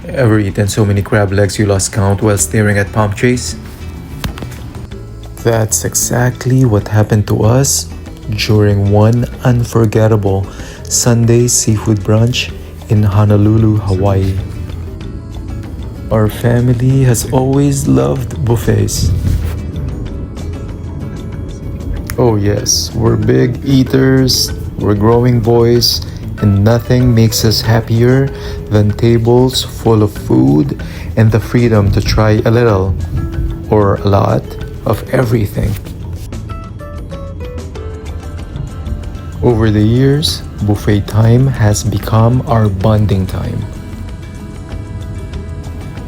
Ever eaten so many crab legs you lost count while staring at palm trees? That's exactly what happened to us during one unforgettable Sunday seafood brunch in Honolulu, Hawaii. Our family has always loved buffets. Oh yes, we're big eaters, we're growing boys, and nothing makes us happier than tables full of food and the freedom to try a little, or a lot, of everything. Over the years, buffet time has become our bonding time.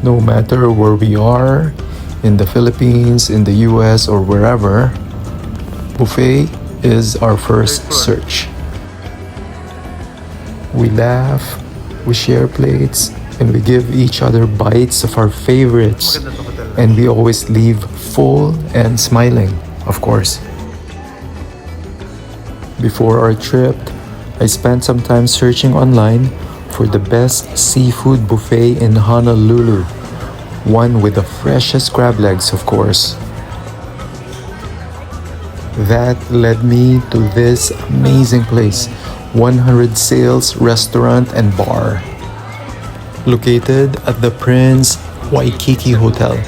No matter where we are, in the Philippines, in the US, or wherever, buffet is our first search. We laugh, we share plates, and we give each other bites of our favorites. And we always leave full and smiling, of course. Before our trip, I spent some time searching online for the best seafood buffet in Honolulu. One with the freshest crab legs, of course. That led me to this amazing place, 100 Sails Restaurant and Bar, located at the Prince Waikiki Hotel.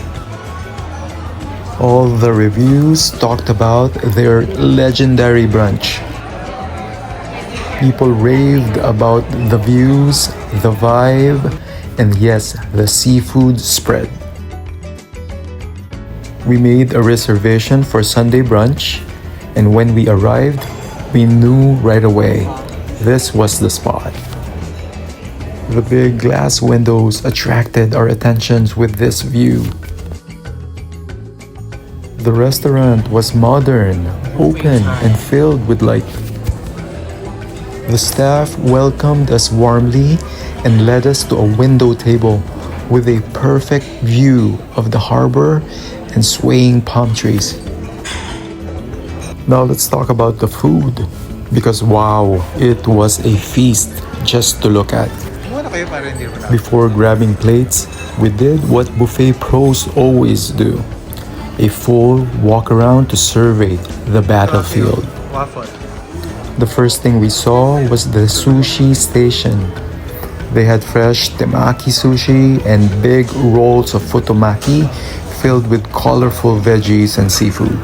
All the reviews talked about their legendary brunch. People raved about the views, the vibe, and yes, the seafood spread. We made a reservation for Sunday brunch, and when we arrived, we knew right away this was the spot. The big glass windows attracted our attentions with this view. The restaurant was modern, open, and filled with light. The staff welcomed us warmly and led us to a window table with a perfect view of the harbor and swaying palm trees. Now let's talk about the food, because wow, it was a feast just to look at. Before grabbing plates, we did what buffet pros always do. A full walk around to survey the battlefield. The first thing we saw was the sushi station. They had fresh temaki sushi and big rolls of futomaki filled with colorful veggies and seafood.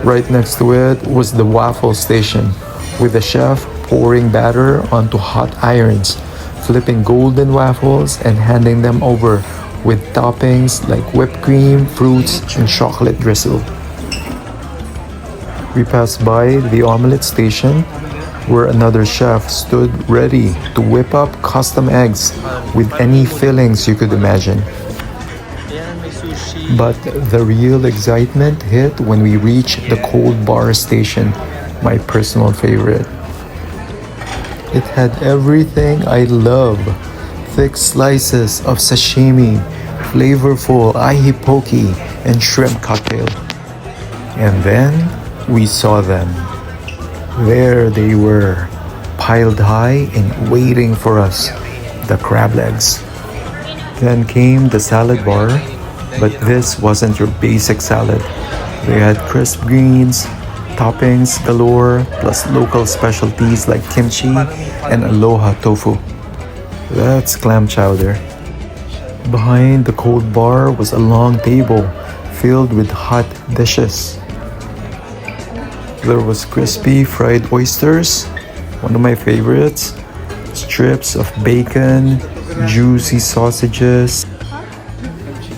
Right next to it was the waffle station, with the chef pouring batter onto hot irons, flipping golden waffles and handing them over with toppings like whipped cream, fruits, and chocolate drizzle. We passed by the omelette station, where another chef stood ready to whip up custom eggs with any fillings you could imagine. But the real excitement hit when we reached the cold bar station, my personal favorite. It had everything I love: thick slices of sashimi, flavorful ahi poke, and shrimp cocktail. And then we saw them. There they were, piled high and waiting for us, the crab legs. Then came the salad bar, but this wasn't your basic salad. They had crisp greens, toppings galore, plus local specialties like kimchi and aloha tofu. That's clam chowder. Behind the cold bar was a long table filled with hot dishes. There was crispy fried oysters, one of my favorites, strips of bacon, juicy sausages.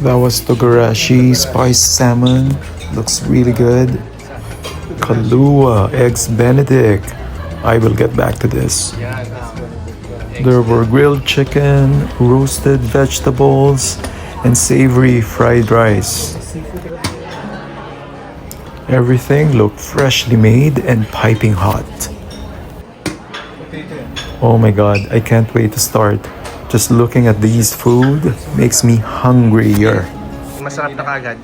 That was togarashi spiced salmon, looks really good. Kahlua, eggs benedict. I will get back to this. There were grilled chicken, roasted vegetables, and savory fried rice. Everything looked freshly made and piping hot. Oh my god, I can't wait to start. Just looking at these food makes me hungrier. Masarap na kagad.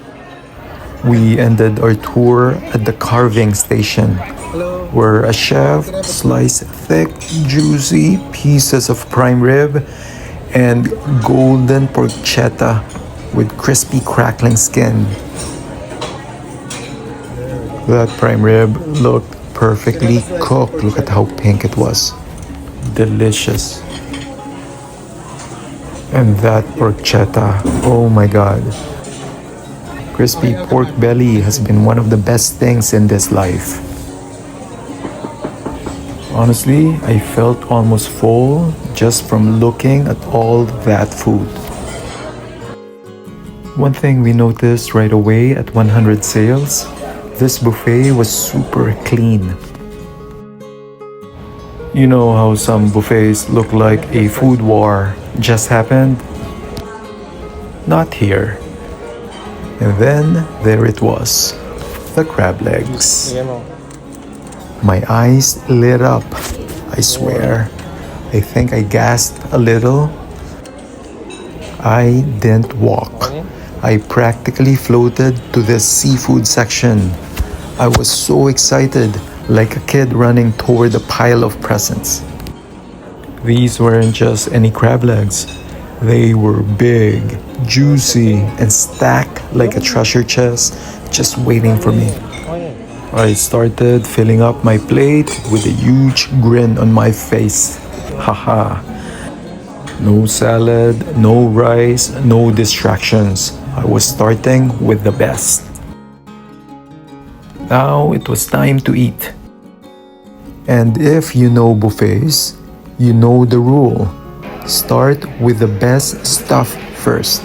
We ended our tour at the carving station, where a chef sliced thick, juicy pieces of prime rib and golden porchetta with crispy crackling skin. That prime rib looked perfectly cooked. Look at how pink it was. Delicious. And that porchetta, oh my god. Crispy pork belly has been one of the best things in this life. Honestly, I felt almost full just from looking at all that food. One thing we noticed right away at 100 sales, this buffet was super clean. You know how some buffets look like a food war just happened? Not here. And then there it was, the crab legs. My eyes lit up, I swear. I think I gasped a little. I didn't walk. I practically floated to the seafood section. I was so excited, like a kid running toward a pile of presents. These weren't just any crab legs. They were big, juicy, and stacked like a treasure chest just waiting for me. I started filling up my plate with a huge grin on my face. Haha. No salad, no rice, no distractions. I was starting with the best. Now it was time to eat. And if you know buffets, you know the rule. Start with the best stuff first.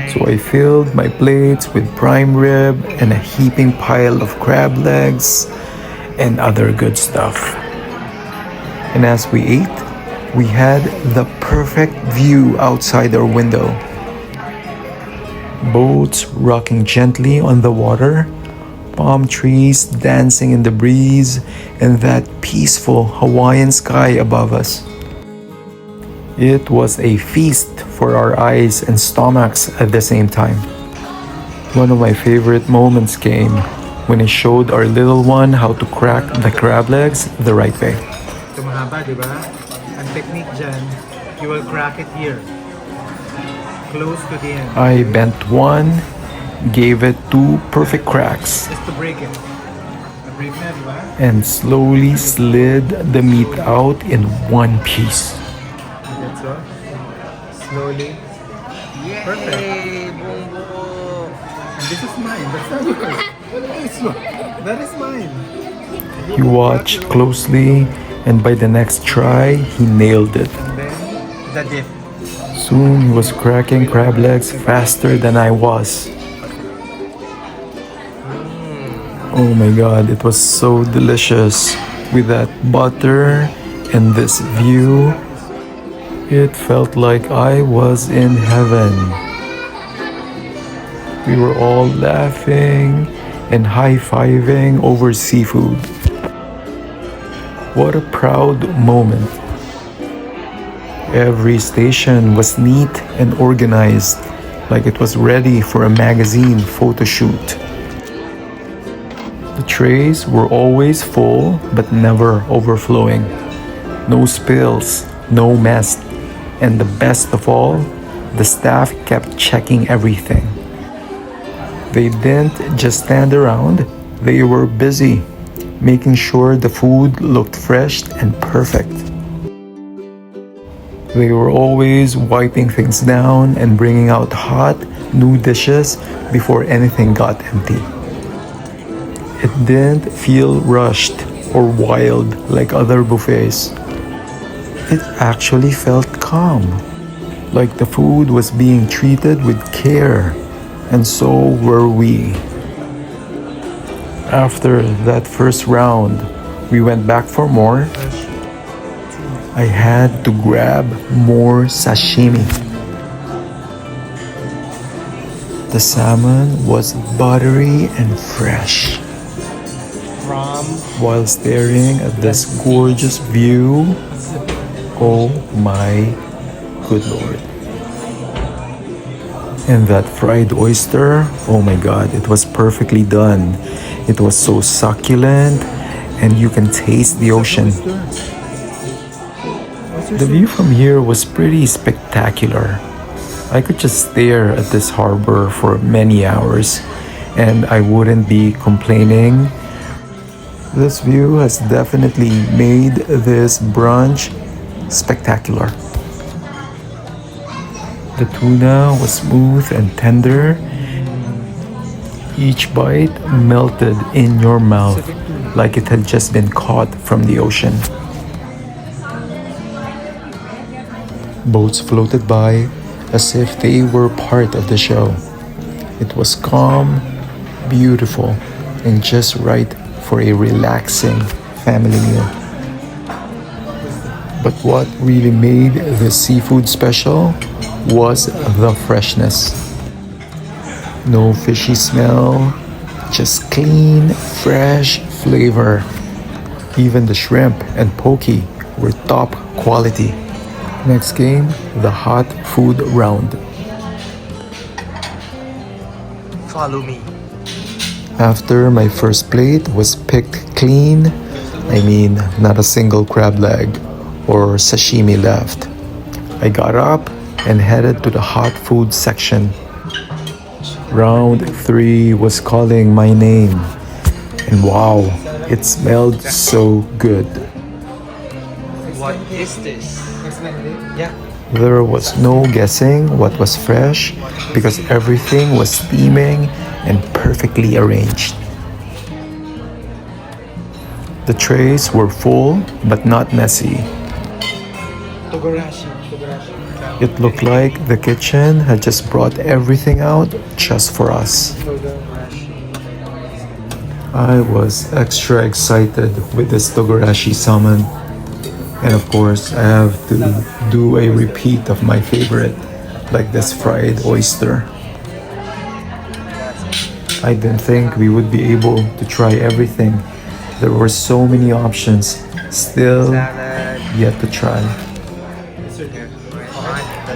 So I filled my plates with prime rib and a heaping pile of crab legs and other good stuff. And as we ate, we had the perfect view outside our window. Boats rocking gently on the water, palm trees dancing in the breeze, and that peaceful Hawaiian sky above us. It was a feast for our eyes and stomachs at the same time. One of my favorite moments came when I showed our little one how to crack the crab legs the right way. Ito mahaba, di ba? Ang technique dyan, you will crack it here. Close to the end. I bent one, gave it 2 perfect cracks, Just to break it. Break na, di ba? and slowly slid the meat out in one piece. That's all. Slowly. Perfect. And this is mine. That's not yours. That is mine. He watched closely, and by the next try, he nailed it. And then, the dip. Soon he was cracking crab legs faster than I was. Oh my god, it was so delicious. With that butter and this view, it felt like I was in heaven. We were all laughing and high-fiving over seafood. What a proud moment. Every station was neat and organized, like it was ready for a magazine photo shoot. The trays were always full but never overflowing. No spills, no mess, and the best of all, the staff kept checking everything. They didn't just stand around, they were busy, making sure the food looked fresh and perfect. They were always wiping things down and bringing out hot, new dishes before anything got empty. It didn't feel rushed or wild like other buffets. It actually felt calm, like the food was being treated with care, and so were we. After that first round, we went back for more. I had to grab more sashimi. The salmon was buttery and fresh. While staring at this gorgeous view, oh my good lord. And that fried oyster, oh my god, it was perfectly done. It was so succulent and you can taste the ocean. The view from here was pretty spectacular. I could just stare at this harbor for many hours and I wouldn't be complaining. This view has definitely made this brunch spectacular. The tuna was smooth and tender. Each bite melted in your mouth like it had just been caught from the ocean. Boats floated by as if they were part of the show. It was calm, beautiful, and just right for a relaxing family meal. But what really made the seafood special was the freshness. No fishy smell, just clean, fresh flavor. Even the shrimp and poke were top quality. Next came the hot food round. Follow me. After my first plate was picked clean, I mean, not a single crab leg or sashimi left, I got up and headed to the hot food section. Round 3 was calling my name, and wow, it smelled so good. What is this? Yeah. There was no guessing what was fresh because everything was steaming and perfectly arranged. The trays were full but not messy. It looked like the kitchen had just brought everything out just for us. I was extra excited with this togarashi salmon. And of course, I have to do a repeat of my favorite, like this fried oyster. I didn't think we would be able to try everything. There were so many options still yet to try.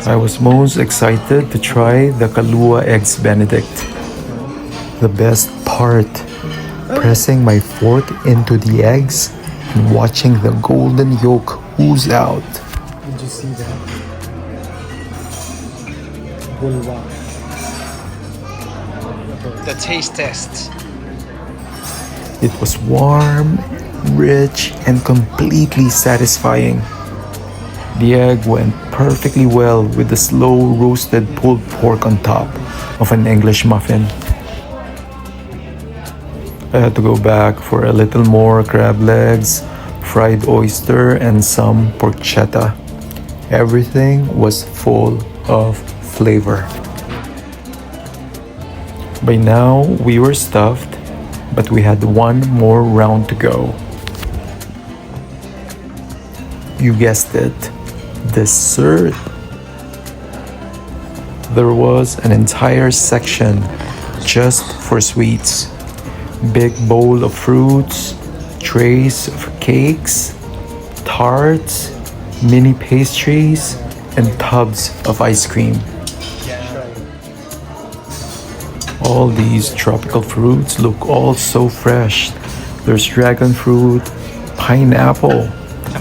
I was most excited to try the Kahlua eggs benedict. The best part, pressing my fork into the eggs and watching the golden yolk ooze out. Did you see that? Bulwa. The taste test. It was warm, rich, and completely satisfying. The egg went perfectly well with the slow roasted pulled pork on top of an English muffin. I had to go back for a little more crab legs, fried oyster, and some porchetta. Everything was full of flavor. By now, we were stuffed, but we had one more round to go. You guessed it, dessert. There was an entire section just for sweets. Big bowl of fruits, trays of cakes, tarts, mini pastries, and tubs of ice cream. All these tropical fruits look all so fresh. There's dragon fruit, pineapple,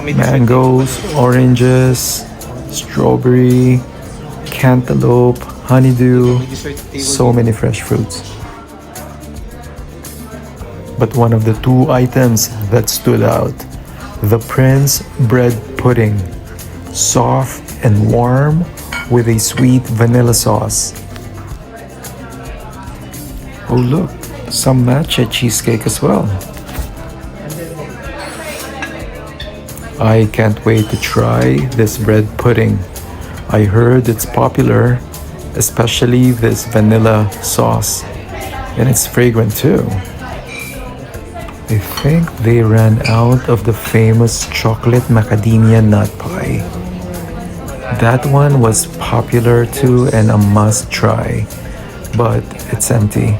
mangoes, oranges, strawberry, cantaloupe, honeydew, so many fresh fruits. But one of the 2 items that stood out, the Prince bread pudding, soft and warm with a sweet vanilla sauce. Oh look, some matcha cheesecake as well. I can't wait to try this bread pudding. I heard it's popular, especially this vanilla sauce, and it's fragrant too. I think they ran out of the famous chocolate macadamia nut pie. That one was popular too and a must try, but it's empty.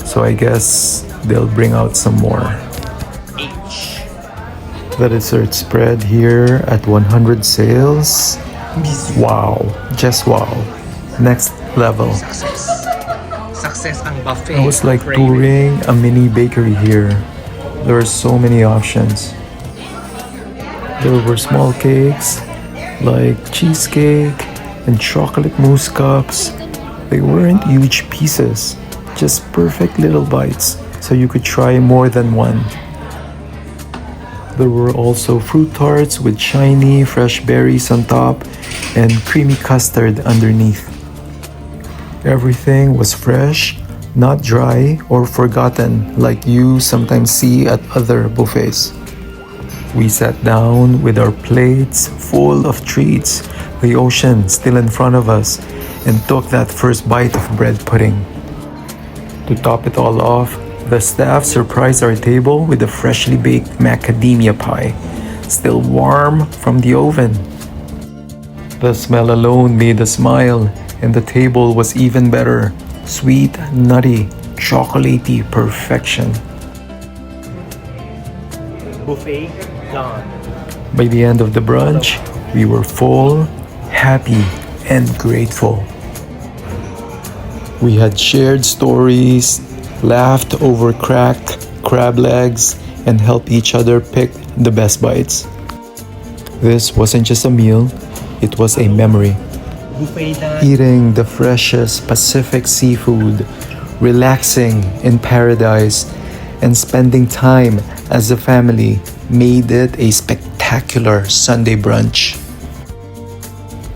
So I guess they'll bring out some more. The dessert spread here at 100 sales. Wow, just wow. Next level. Success ang buffet. It was like touring a mini bakery here. There were so many options. There were small cakes, like cheesecake and chocolate mousse cups. They weren't huge pieces, just perfect little bites, so you could try more than one. There were also fruit tarts with shiny, fresh berries on top and creamy custard underneath. Everything was fresh, not dry or forgotten like you sometimes see at other buffets. We sat down with our plates full of treats, the ocean still in front of us, and took that first bite of bread pudding. To top it all off, the staff surprised our table with a freshly baked macadamia pie, still warm from the oven. The smell alone made us smile, and the table was even better. Sweet, nutty, chocolatey perfection. Buffet done. By the end of the brunch, we were full, happy, and grateful. We had shared stories, laughed over cracked crab legs, and helped each other pick the best bites. This wasn't just a meal, it was a memory. Buffet done. Eating the freshest Pacific seafood, relaxing in paradise, and spending time as a family made it a spectacular Sunday brunch.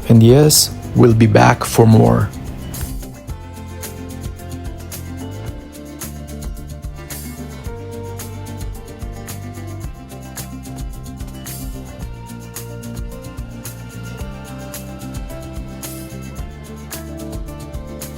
And yes, we'll be back for more.